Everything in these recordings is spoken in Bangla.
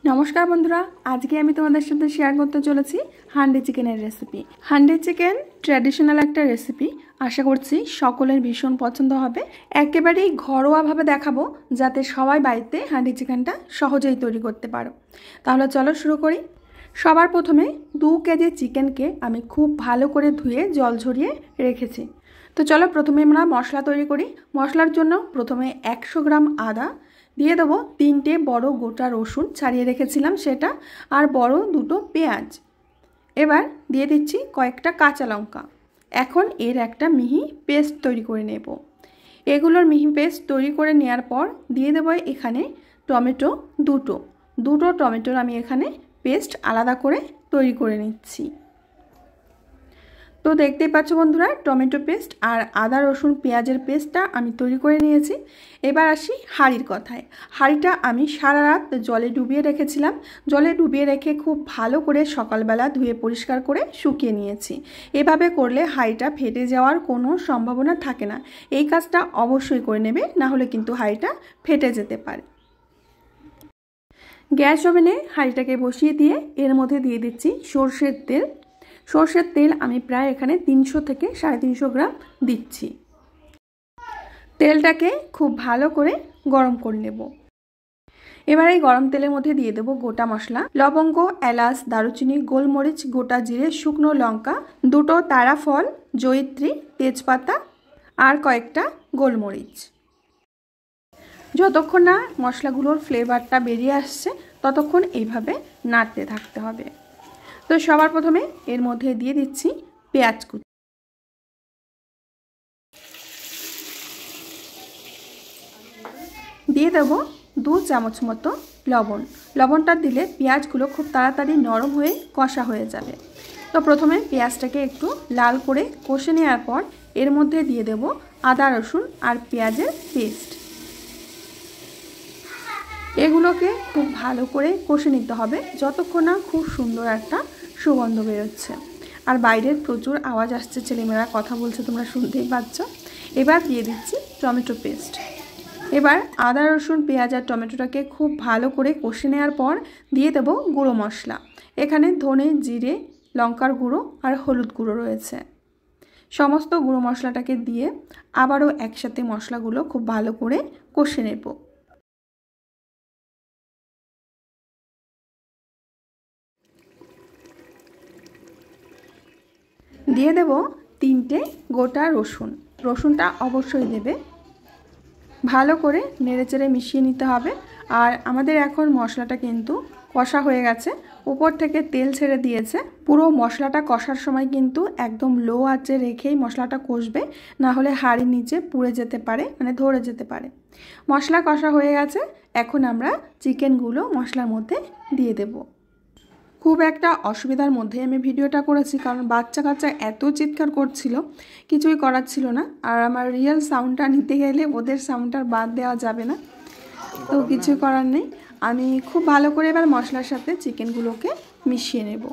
नमस्कार बंधुरा आज के तुम्हारे साथे शेयर करते चलेছি हांडी चिकेनेर रेसिपि। हांडी चिकेन ट्रेडिशनल एक रेसिपि, आशा करছি সকলের भीषण पसंद হবে। একেবারেই ঘরোয়া ভাবে দেখাবো যাতে সবাই বাড়িতে হাঁডি চিকেনটা সহজেই তৈরি করতে পারো। তাহলে চলো শুরু করি। সবার প্রথমে 2 কেজি চিকেনকে আমি খুব ভালো করে ধুয়ে জল ঝরিয়ে রেখেছি। তো চলো প্রথমে আমরা মশলা তৈরি করি। মশলার জন্য প্রথমে 100 গ্রাম আদা দিয়ে দেবো, 3টে বড় গোটা রসুন ছাড়িয়ে রেখেছিলাম সেটা, আর বড় 2টো পেঁয়াজ। এবার দিয়ে দিচ্ছি কয়েকটা কাঁচা লঙ্কা। এখন এর একটা মিহি পেস্ট তৈরি করে নেব। এগুলোর মিহি পেস্ট তৈরি করে নেওয়ার পর দিয়ে দেবো এখানে টমেটো দুটো টমেটোর আমি এখানে পেস্ট আলাদা করে তৈরি করে নিচ্ছি। তো দেখতেই পাচ্ছ বন্ধুরা, টমেটো পেস্ট আর আদা রসুন পেঁয়াজের পেস্টটা আমি তৈরি করে নিয়েছি। এবার আসি হাঁড়ির কথায়। হাঁড়িটা আমি সারা রাত জলে ডুবিয়ে রেখেছিলাম। জলে ডুবিয়ে রেখে খুব ভালো করে সকালবেলা ধুয়ে পরিষ্কার করে শুকিয়ে নিয়েছি। এভাবে করলে হাঁড়িটা ফেটে যাওয়ার কোনো সম্ভাবনা থাকে না। এই কাজটা অবশ্যই করে নেবে, না হলে কিন্তু হাঁড়িটা ফেটে যেতে পারে। গ্যাস ওভেনে হাঁড়িটাকে বসিয়ে দিয়ে এর মধ্যে দিয়ে দিচ্ছি সরষের তেল। সরষের তেল আমি প্রায় এখানে 300 থেকে 350 গ্রাম দিচ্ছি। তেলটাকে খুব ভালো করে গরম করে নেব। এবার এই গরম তেলের মধ্যে দিয়ে দেব গোটা মশলা, লবঙ্গ, এলাচ, দারুচিনি, গোলমরিচ, গোটা জিরে, শুকনো লঙ্কা, 2টো তারা ফল, জয়িত্রী, তেজপাতা আর কয়েকটা গোলমরিচ। যতক্ষণ না মশলাগুলোর ফ্লেভারটা বেরিয়ে আসছে ততক্ষণ এইভাবে নাড়তে থাকতে হবে। তো সবার প্রথমে এর মধ্যে দিয়ে দিচ্ছি পেঁয়াজ কুচি, দিয়ে দেব 2 চামচ মতো লবণ। লবণটা দিলে পেঁয়াজগুলো খুব তাড়াতাড়ি নরম হয়ে কষা হয়ে যাবে। তো প্রথমে পেঁয়াজটাকে একটু লাল করে কষে নেওয়ার পর এর মধ্যে দিয়ে দেব আদা রসুন আর পেঁয়াজের পেস্ট। এগুলোকে খুব ভালো করে কষে নিতে হবে যতক্ষণ না খুব সুন্দর একটা সুগন্ধ বেরোচ্ছে। আর বাইরের প্রচুর আওয়াজ আসছে, ছেলেমেয়েরা কথা বলছে, তোমরা শুনতেই পাচ্ছ। এবার দিয়ে দিচ্ছি টমেটো পেস্ট। এবার আদা রসুন পেঁয়াজ আর টমেটোটাকে খুব ভালো করে কষে নেওয়ার পর দিয়ে দেব গুঁড়ো মশলা। এখানে ধনে, জিরে, লঙ্কার গুঁড়ো আর হলুদ গুঁড়ো রয়েছে। সমস্ত গুঁড়ো মশলাটাকে দিয়ে আবারও একসাথে মশলাগুলো খুব ভালো করে কষে নেব। দিয়ে দেব 3টে গোটা রসুন। রসুনটা অবশ্যই দেবে। ভালো করে নেড়েচেড়ে মিশিয়ে নিতে হবে। আর আমাদের এখন মশলাটা কিন্তু কষা হয়ে গেছে, উপর থেকে তেল ছেড়ে দিয়েছে। পুরো মশলাটা কষার সময় কিন্তু একদম লো আঁচে রেখেই মশলাটা কষবে, না হলে হাঁড়ির নিচে পুড়ে যেতে পারে, মানে ধরে যেতে পারে। মশলা কষা হয়ে গেছে, এখন আমরা চিকেনগুলো মশলার মধ্যে দিয়ে দেব। খুব একটা অসুবিধার মধ্যে আমি ভিডিওটা করেছি, কারণ বাচ্চা কাচ্চা এত চিৎকার করছিল, কিছুই করার ছিল না। আর আমার রিয়েল সাউন্ডটা নিতে গেলে ওদের সাউন্ডটা বাদ দেওয়া যাবে না, তো কিছুই করার নেই। আমি খুব ভালো করে এবার মশলার সাথে চিকেনগুলোকে মিশিয়ে নেব।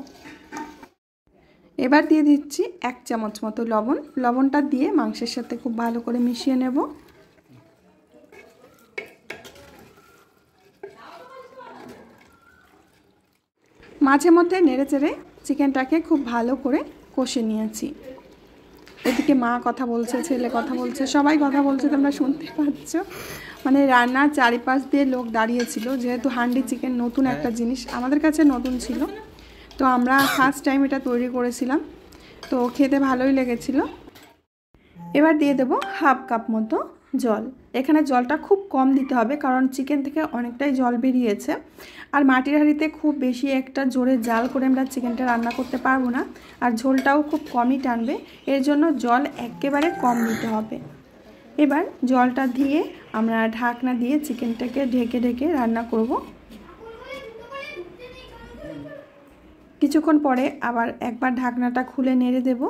এবার দিয়ে দিচ্ছি 1 চামচ মতো লবণ। লবণটা দিয়ে মাংসের সাথে খুব ভালো করে মিশিয়ে নেব। মাঝে মধ্যে নেড়ে চেড়ে চিকেনটাকে খুব ভালো করে কষে নিয়েছি। এদিকে মা কথা বলছে, ছেলে কথা বলছে, সবাই কথা বলছে, তোমরা শুনতে পাচ্ছ। মানে রান্নার চারিপাশ দিয়ে লোক দাঁড়িয়েছিল, যেহেতু হান্ডি চিকেন নতুন একটা জিনিস, আমাদের কাছে নতুন ছিল। তো আমরা ফার্স্ট টাইম এটা তৈরি করেছিলাম, তো খেতে ভালোই লেগেছিল। এবার দিয়ে দেবো 1/2 কাপ মতো জল। এখানে জলটা খুব কম দিতে হবে, কারণ চিকেন থেকে অনেকটাই জল বেরিয়েছে। আর মাটির হাঁড়িতে খুব বেশি একটা জোরে জাল করে আমরা চিকেনটা রান্না করতে পারবো না, আর ঝোলটাও খুব কমই টানবে। এর জন্য জল একেবারে কম দিতে হবে। এবার জলটা দিয়ে আমরা ঢাকনা দিয়ে চিকেনটাকে ঢেকে ঢেকে রান্না করব। কিছুক্ষণ পরে আবার একবার ঢাকনাটা খুলে নেড়ে দেব।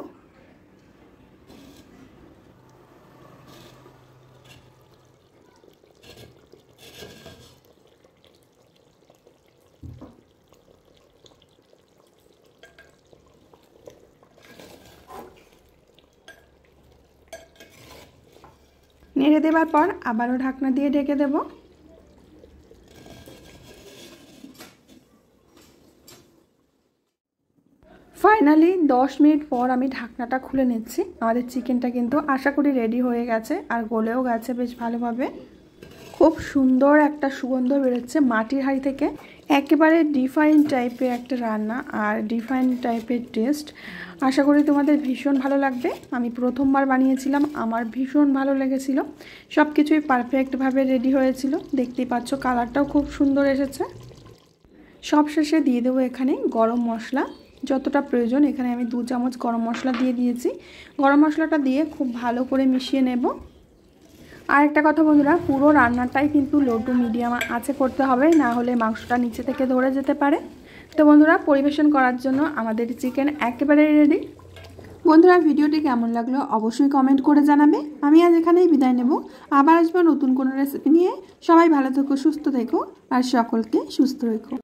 নেড়ে দেওয়ার পর আবারও ঢাকনা দিয়ে ঢেকে দেব। ফাইনালি 10 মিনিট পর আমি ঢাকনাটা খুলে নিচ্ছি। আমাদের চিকেনটা কিন্তু আশা করি রেডি হয়ে গেছে আর গলেও গেছে বেশ ভালোভাবে। খুব সুন্দর একটা সুগন্ধ বেরোচ্ছে মাটির হাঁড়ি থেকে। একেবারে ডিফারেন্ট টাইপের একটা রান্না আর ডিফারেন্ট টাইপের টেস্ট। আশা করি তোমাদের ভীষণ ভালো লাগবে। আমি প্রথমবার বানিয়েছিলাম, আমার ভীষণ ভালো লেগেছিল। সব কিছুই পারফেক্টভাবে রেডি হয়েছিল। দেখতেই পাচ্ছ কালারটাও খুব সুন্দর এসেছে। সব শেষে দিয়ে দেবো এখানে গরম মশলা যতটা প্রয়োজন। এখানে আমি 2 চামচ গরম মশলা দিয়ে দিয়েছি। গরম মশলাটা দিয়ে খুব ভালো করে মিশিয়ে নেব। আর একটা কথা বন্ধুরা, পুরো রান্নাটাই কিন্তু লো টু মিডিয়াম আঁচে করতে হবে, না হলে মাংসটা নিচে থেকে ধরে যেতে পারে। তো বন্ধুরা, পরিবেশন করার জন্য আমাদের চিকেন একেবারে রেডি। বন্ধুরা, ভিডিওটি কেমন লাগলো অবশ্যই কমেন্ট করে জানাবে। আমি আজ এখানেই বিদায় নেব। আবার আসবো নতুন কোনো রেসিপি নিয়ে। সবাই ভালো থেকো, সুস্থ থেকো আর সকলকে সুস্থ রেখো।